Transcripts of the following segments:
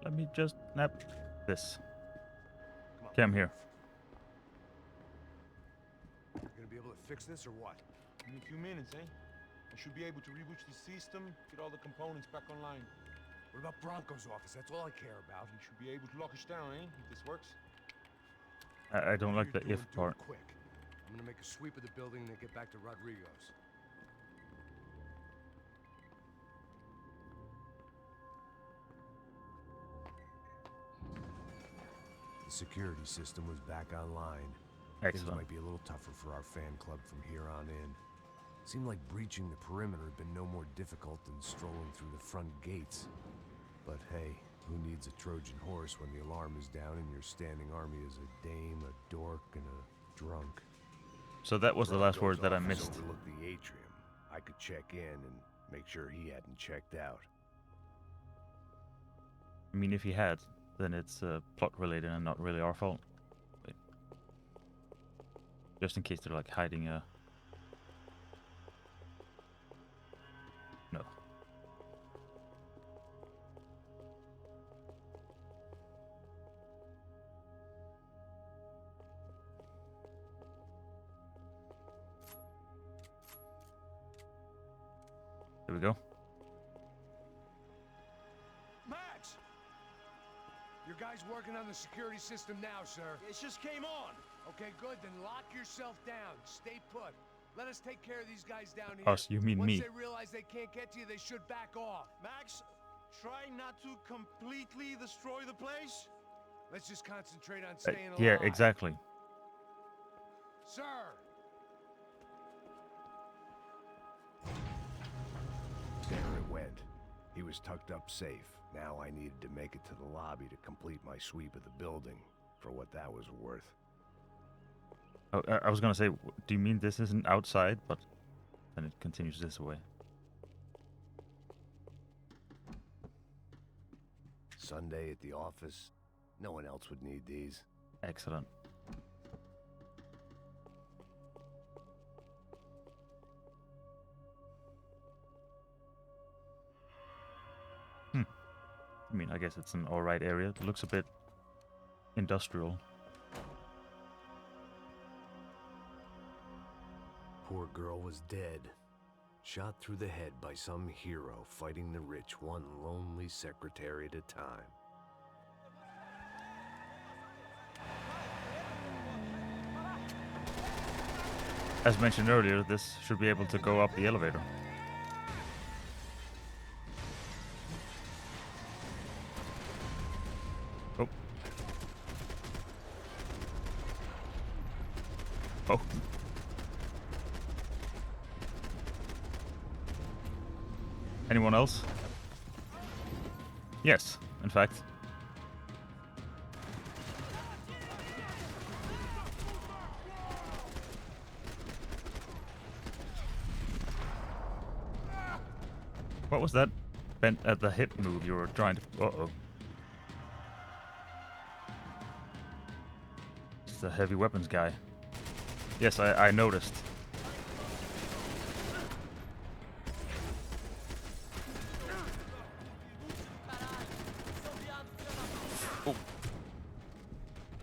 Let me just nap this. Come on. Okay, I'm here. You're gonna be able to fix this or what? In a few minutes, eh? I should be able to reboot the system, get all the components back online. What about Bronco's office? That's all I care about. You should be able to lock us down, eh? If this works. I don't like the Whatever you're if doing, part. do it quick. I'm gonna make a sweep of the building and then get back to Rodrigo's. The security system was back online. Things Excellent. might be a little tougher for our fan club from here on in. Seemed like breaching the perimeter had been no more difficult than strolling through the front gates. But hey, who needs a Trojan horse when the alarm is down and your standing army is a dame, a dork, and a drunk? So that was the last Bronco's word that I office missed. overlooked the atrium. I could check in and make sure he hadn't checked out. I mean, if he had, then it's plot related and not really our fault. Wait. Just in case they're like hiding a. No. There we go. Max! Your guy's working on the security system now, sir. It just came on! Okay, good. Then lock yourself down. Stay put. Let us take care of these guys down here. Oh, so you mean Once me? they realize they can't get to you, they should back off. Max, try not to completely destroy the place. Let's just concentrate on staying alive. Yeah, exactly. Sir! There it went. He was tucked up safe. Now I needed to make it to the lobby to complete my sweep of the building, for what that was worth. Oh, I was gonna say, do you mean this isn't outside? But then it continues this way. Sunday at the office. No one else would need these. Excellent. I mean, I guess it's an alright area. It looks a bit industrial. Poor girl was dead. Shot through the head by some hero fighting the rich one lonely secretary at a time. As mentioned earlier, this should be able to go up the elevator. Oh. Oh. Anyone else? Yes, in fact. What was that bent at the hip move you were trying to... Uh-oh. It's the heavy weapons guy. Yes, I noticed. Oh.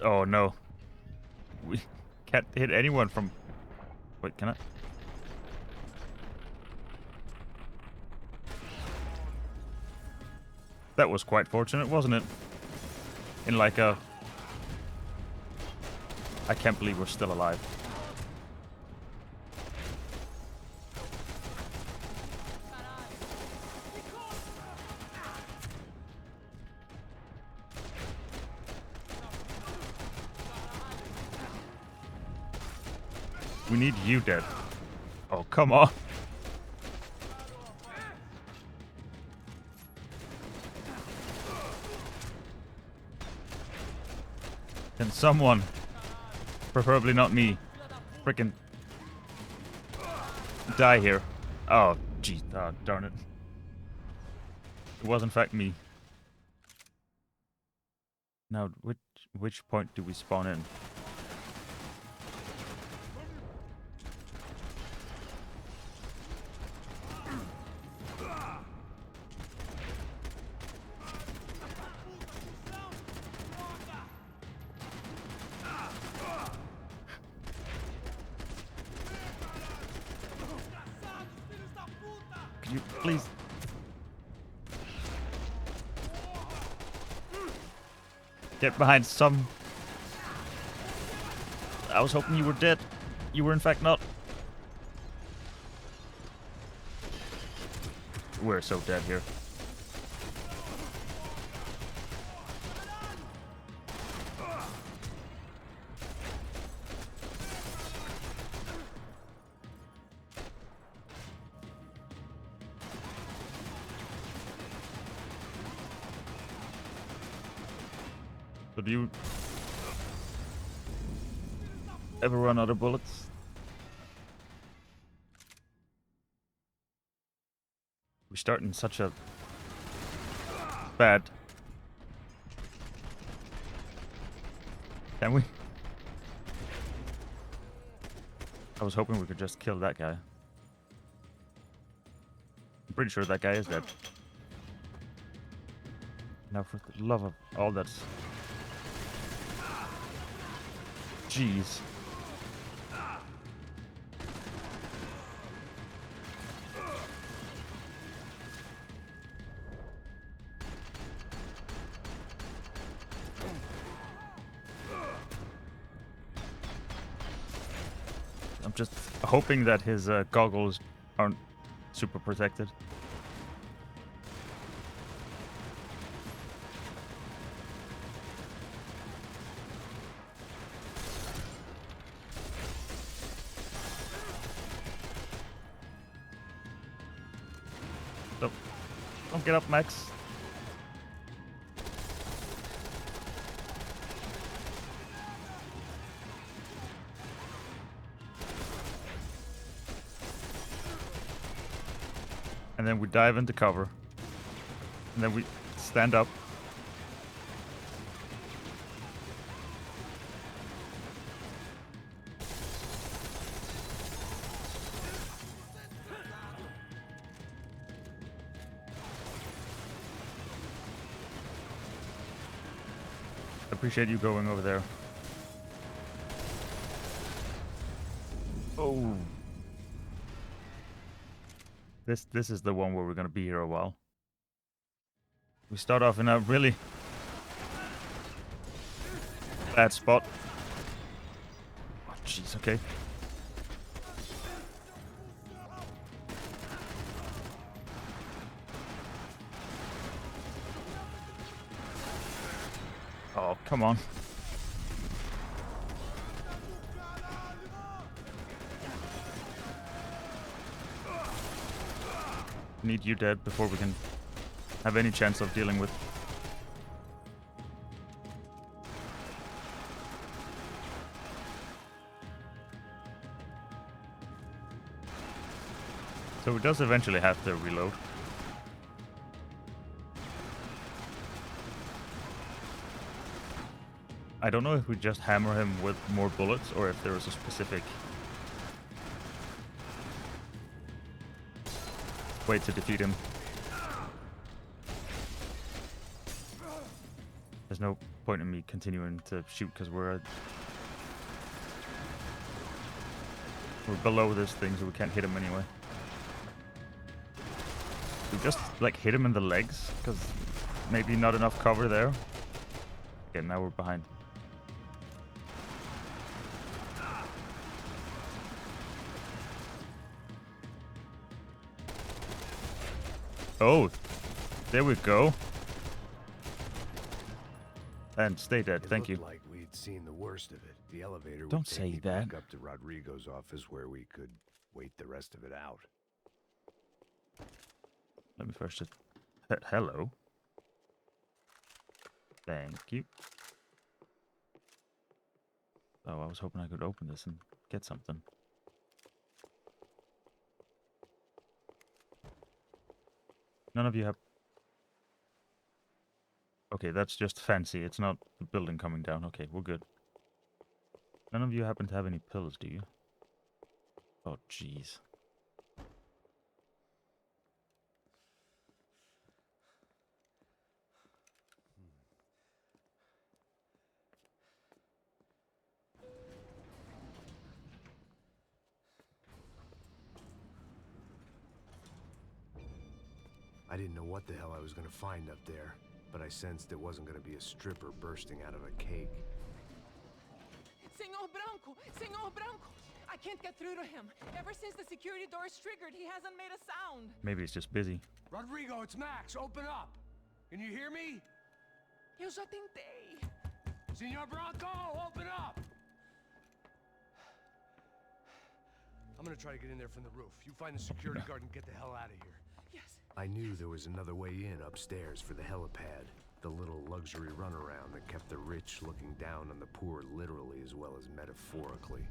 Oh no. We can't hit anyone from... Wait, can I? That was quite fortunate, wasn't it? In like a... I can't believe we're still alive. We need you dead. Oh, come on. Can someone, preferably not me, frickin' die here? Oh, gee, darn it. It was in fact me. Now, which point do we spawn in? You please. Get behind some. I was hoping you were dead. You were in fact not. We're so dead here. So do you ever run out of bullets? We start in such a bad. Can we? I was hoping we could just kill that guy. I'm pretty sure that guy is dead. Now for the love of all that's... Jeez. I'm just hoping that his goggles aren't super protected. Don't get up, Max. And then we dive into cover. And then we stand up. Appreciate you going over there. Oh. This is the one where we're gonna be here a while. We start off in a really bad spot. Oh jeez, okay. Oh, come on. Need you dead before we can have any chance of dealing with. So it does eventually have to reload. I don't know if we just hammer him with more bullets or if there is a specific way to defeat him. There's no point in me continuing to shoot because we're below this thing, so we can't hit him anyway. We just like hit him in the legs because maybe not enough cover there. Okay, now we're behind. Oh, there we go. And stay dead, thank you. It looked like we'd seen the worst of it. The elevator would Don't take say me that. back up to Rodrigo's office where we could wait the rest of it out. Let me first just... Hello. Thank you. Oh, I was hoping I could open this and get something. None of you have... Okay, that's just fancy. It's not the building coming down. Okay, we're good. None of you happen to have any pills, do you? Oh, jeez. I didn't know what the hell I was gonna find up there, but I sensed it wasn't gonna be a stripper bursting out of a cake. Senor Branco! Senor Branco! I can't get through to him. Ever since the security door is triggered, he hasn't made a sound. Maybe he's just busy. Rodrigo, it's Max. Open up. Can you hear me? Eu já tentei. Senor Branco, open up! I'm gonna try to get in there from the roof. You find the security guard and get the hell out of here. Yes. I knew there was another way in upstairs for the helipad. The little luxury runaround that kept the rich looking down on the poor literally as well as metaphorically.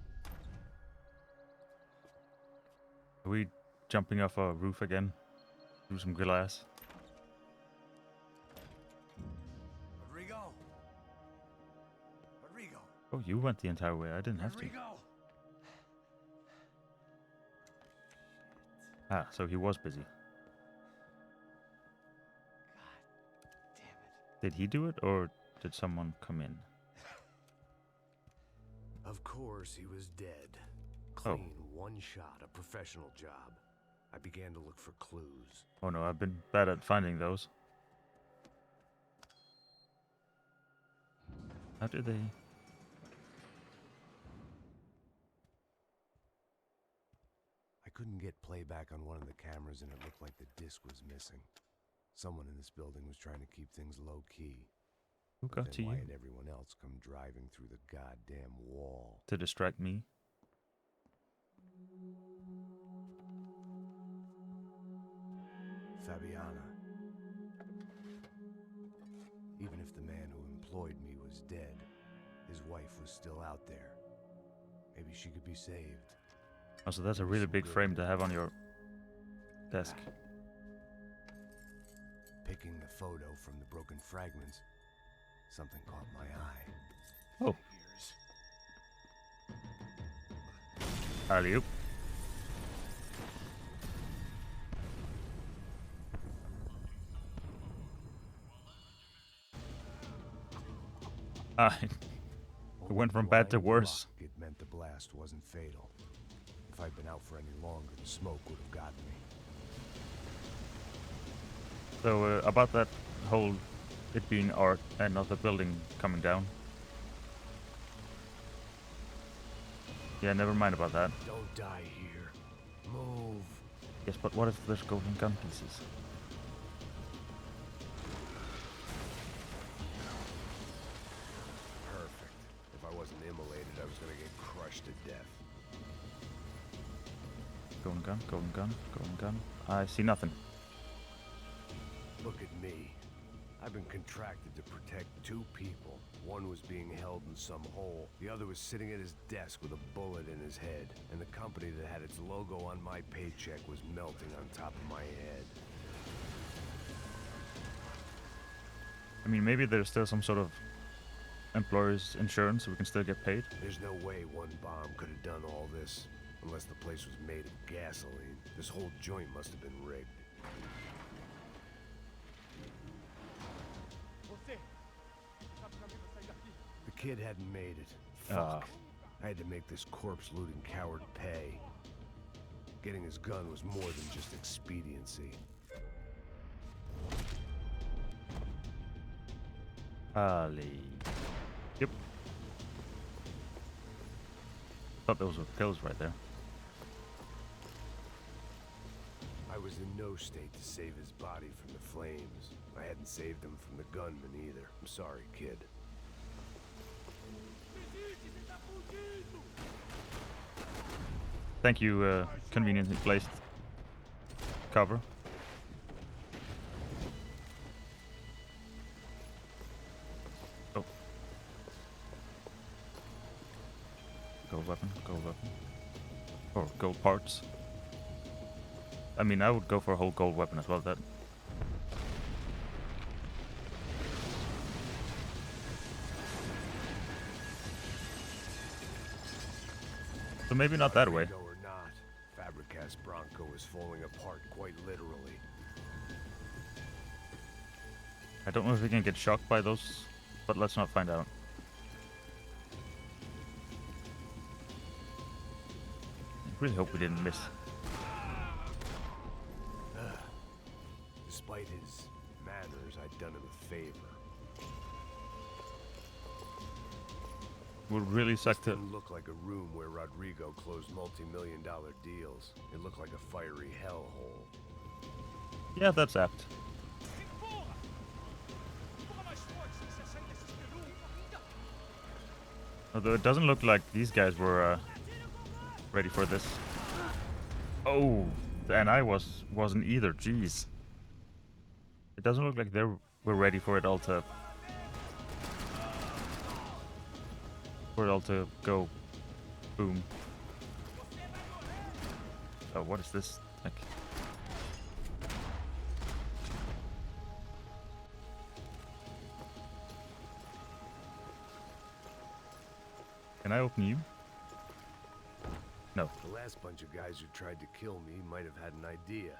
Are we jumping off a roof again? Through some glass? Rodrigo! Rodrigo! Oh, you went the entire way. I didn't have to. Rodrigo! Ah, so he was busy. Damn it. Did he do it, or did someone come in? Of course, he was dead. Oh. Clean, one shot, a professional job. I began to look for clues. Oh no, I've been bad at finding those. How did they... I couldn't get playback on one of the cameras and it looked like the disc was missing. Someone in this building was trying to keep things low-key. Who got to Then why you? had everyone else come driving through the goddamn wall? To distract me? Fabiana. Even if the man who employed me was dead, his wife was still out there. Maybe she could be saved. Oh, so that's a really big frame to have on your desk. Picking the photo from the broken fragments, something caught my eye. Oh. Alley-oop. Ah, it went from bad to worse. It meant the blast wasn't fatal. If I'd been out for any longer, the smoke would have gotten me. So, about that whole it being art and not the building coming down. Yeah, never mind about that. Don't die here. Move. Yes, but what if there's golden gun pieces? Perfect. If I wasn't immolated, I was gonna get crushed to death. Golden gun, golden gun, golden gun. I see nothing. Look at me. I've been contracted to protect two people. One was being held in some hole. The other was sitting at his desk with a bullet in his head. And the company that had its logo on my paycheck was melting on top of my head. I mean, maybe there's still some sort of employer's insurance so we can still get paid. There's no way one bomb could have done all this. Unless the place was made of gasoline. This whole joint must have been rigged. The kid hadn't made it. Fuck. I had to make this corpse-looting coward pay. Getting his gun was more than just expediency. Ali. Yep. Thought those were pills right there. I was in no state to save his body from the flames. I hadn't saved him from the gunman either. I'm sorry, kid. Thank you, conveniently placed cover. Oh. Gold weapon, gold weapon. Or gold parts. I mean, I would go for a whole gold weapon as well, that. So maybe not that way. Rodrigo or not, Fabricas Bronco is falling apart quite literally. I don't know if we can get shocked by those, but let's not find out. I really hope we didn't miss. Despite despite his manners, I'd done him a favor. Would really This suck to. didn't look like a room where Rodrigo closed multi-million-dollar deals. It looked like a fiery hellhole. Yeah, that's apt. Although it doesn't look like these guys were ready for this. Oh, and I wasn't either. Jeez. It doesn't look like they were ready for it all to go boom. Oh, what is this? Like, can I open you? No. The last bunch of guys who tried to kill me might have had an idea.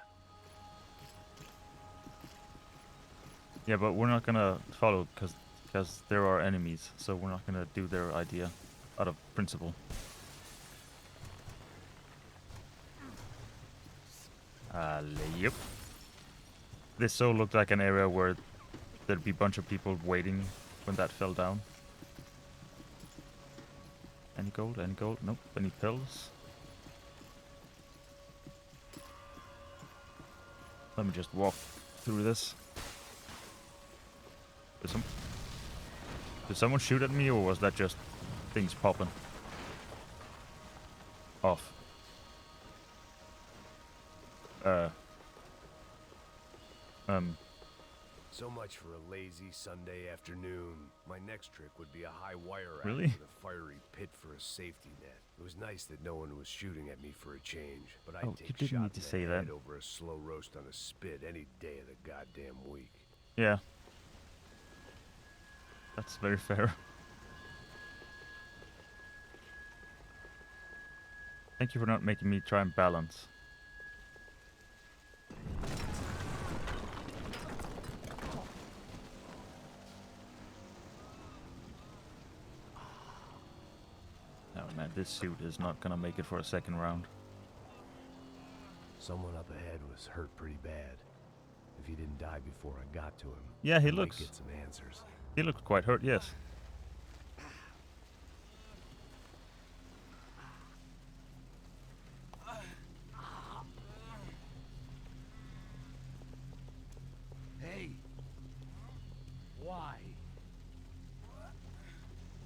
Yeah, but we're not gonna follow because there are enemies, so we're not gonna do their idea out of principle. Yep. This so looked like an area where there'd be a bunch of people waiting when that fell down. Any gold? Any gold? Nope. Any pills? Let me just walk through this. Did someone shoot at me, or was that just things popping off? So much for a lazy Sunday afternoon. My next trick would be a high wire act Really? with a fiery pit for a safety net. It was nice that no one was shooting at me for a change, but I'd Oh, you take didn't need shots to in say the head that. over a slow roast on a spit any day of the goddamn week. Yeah. That's very fair. Thank you for not making me try and balance. Oh man, this suit is not gonna make it for a second round. Someone up ahead was hurt pretty bad. If he didn't die before I got to him, Yeah, he I might looks get some answers. he looks quite hurt, yes. Hey! Why?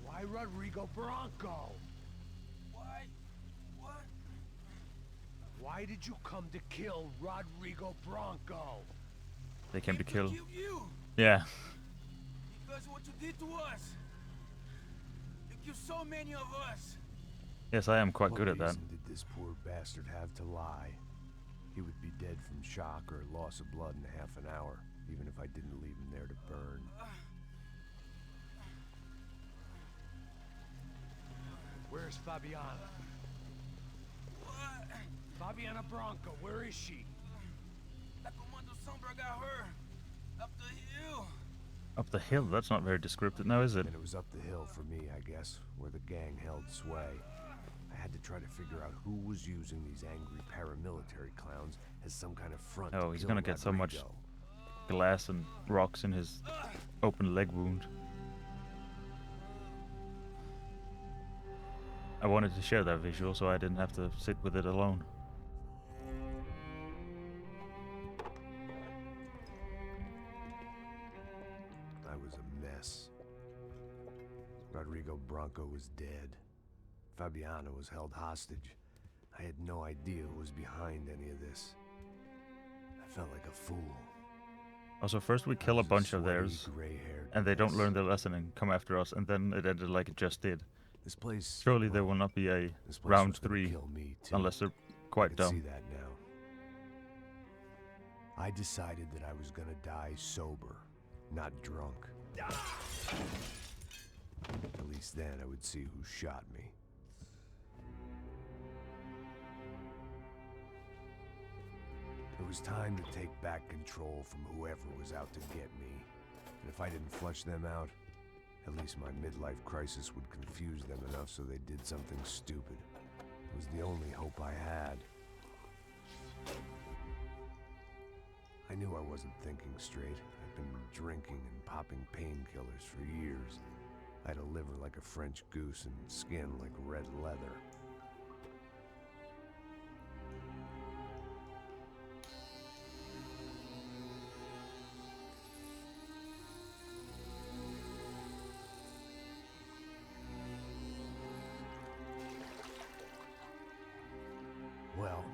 Why Rodrigo Bronco? Why? What? Why did you come to kill Rodrigo Bronco? They can be To killed. kill you Yeah. because of what you did to us. You killed so many of us. Yes, I am quite What good at that. reason did this poor bastard have to lie? He would be dead from shock or loss of blood in half an hour, even if I didn't leave him there to burn. Where's Fabiana? What? Fabiana Bronco, where is she? La Comando Sombra got her. Up the hill. Up the hill, that's not very descriptive now, is it? And it was up the hill for me, I guess, where the gang held sway. I had to try to figure out who was using these angry paramilitary clowns as some kind of front. Oh, to he's kill gonna get so much Rodrigo. glass and rocks in his open leg wound. I wanted to share that visual so I didn't have to sit with it alone. I was a mess. Rodrigo Bronco was dead. Fabiana was held hostage. I had no idea who was behind any of this. I felt like a fool. Also, first we I kill a was bunch of sweaty, theirs, gray-haired and they don't mess. learn their lesson and come after us, and then it ended like it just did. This place. Surely there well, will not be a this place round was gonna 3 kill me too. unless they're I quite could see dumb. that now. I decided that I was gonna die sober, not drunk. At least then I would see who shot me. It was time to take back control from whoever was out to get me. And if I didn't flush them out, at least my midlife crisis would confuse them enough so they did something stupid. It was the only hope I had. I knew I wasn't thinking straight. I'd been drinking and popping painkillers for years. I had a liver like a French goose and skin like red leather. Well,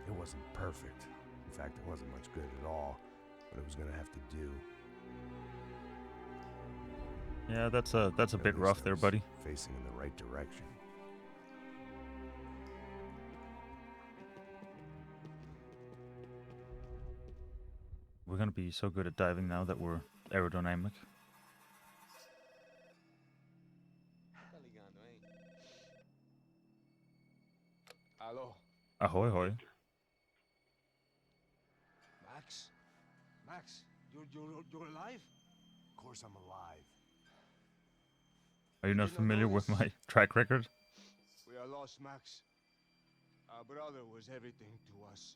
it wasn't perfect. In fact, it wasn't much good at all, but it was gonna have to do. Yeah, that's a At bit least rough I there, was buddy. Facing in the right direction. We're gonna be so good at diving now that we're aerodynamic. Tá ligando, hein? Alô? Ahoy, hoy. Max? Max, you're alive? Of course I'm alive. Are you not familiar with my track record? We are lost, Max. Our brother was everything to us.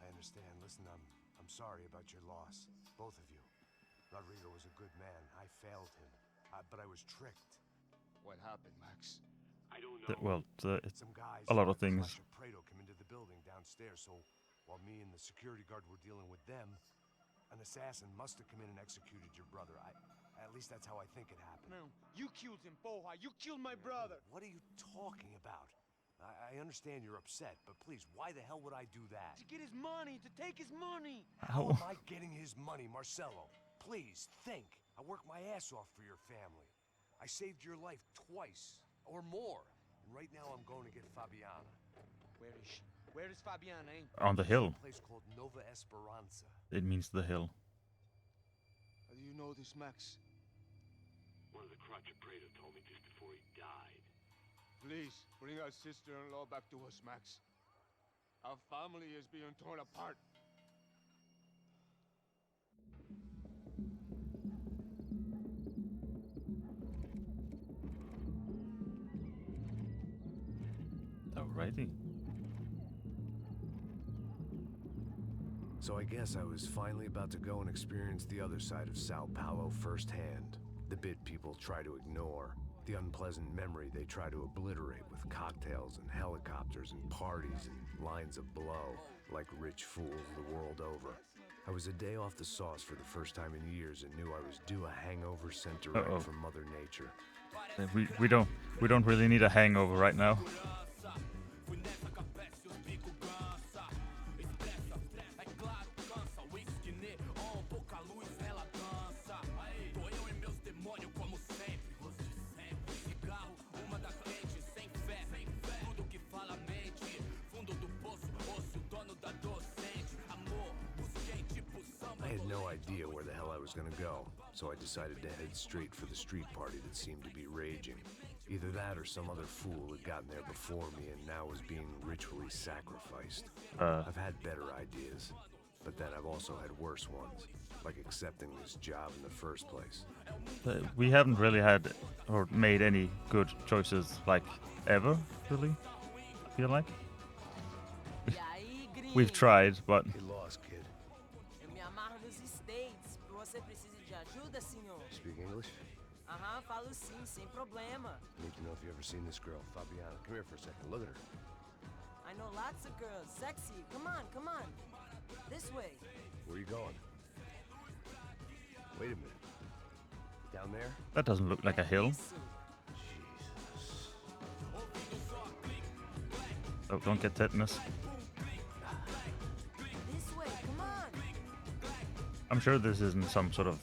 I understand. Listen, I'm sorry about your loss. Both of you. Rodrigo was a good man. I failed him. But I was tricked. What happened, Max? Well, Some guys a lot of from things. Prado came into the building downstairs, so while me and the security guard were dealing with them, an assassin must have come in and executed your brother. At least that's how I think it happened. No, you killed him, Poha. You killed my brother. What are you talking about? I understand you're upset, but please, why the hell would I do that? To get his money, to take his money. How am I getting his money, Marcelo? Please, think. I worked my ass off for your family. I saved your life twice, or more. And right now I'm going to get Fabiana. Where is she? Where is Fabiana, eh? On the hill. A place called Nova Esperanza. It means the hill. How do you know this, Max? One of the Crotch Prado told me just before he died. Please, bring our sister-in-law back to us, Max. Our family is being torn apart. Alrighty. So I guess I was finally about to go and experience the other side of Sao Paulo firsthand. The bit people try to ignore. The unpleasant memory they try to obliterate with cocktails and helicopters and parties and lines of blow, like rich fools the world over. I was a day off the sauce for the first time in years and knew I was due a hangover sent direct from Mother Nature. We don't really need a hangover right now. I had no idea where the hell I was gonna go, so I decided to head straight for the street party that seemed to be raging. Either that or some other fool had gotten there before me and now was being ritually sacrificed. I've had better ideas, but then I've also had worse ones, like accepting this job in the first place. We haven't really had or made any good choices, like, ever, really, I feel like. We've tried, but Get lost, kid. Eu me amarro nos States. Você precisa de ajuda, senhor? Speak English? Aham, falo sim, sem problema. Need to know if you've ever seen this girl, Fabiana. Come here for a second. Look at her. I know lots of girls. Sexy. Come on, come on. This way. Where are you going? Wait a minute. Down there? that doesn't look like a hill. Isso. Jesus. Oh, don't get tetanus. This way, come on. I'm sure this isn't some sort of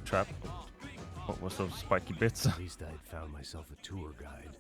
trap. What was those spiky bits? At least I'd found myself a tour guide.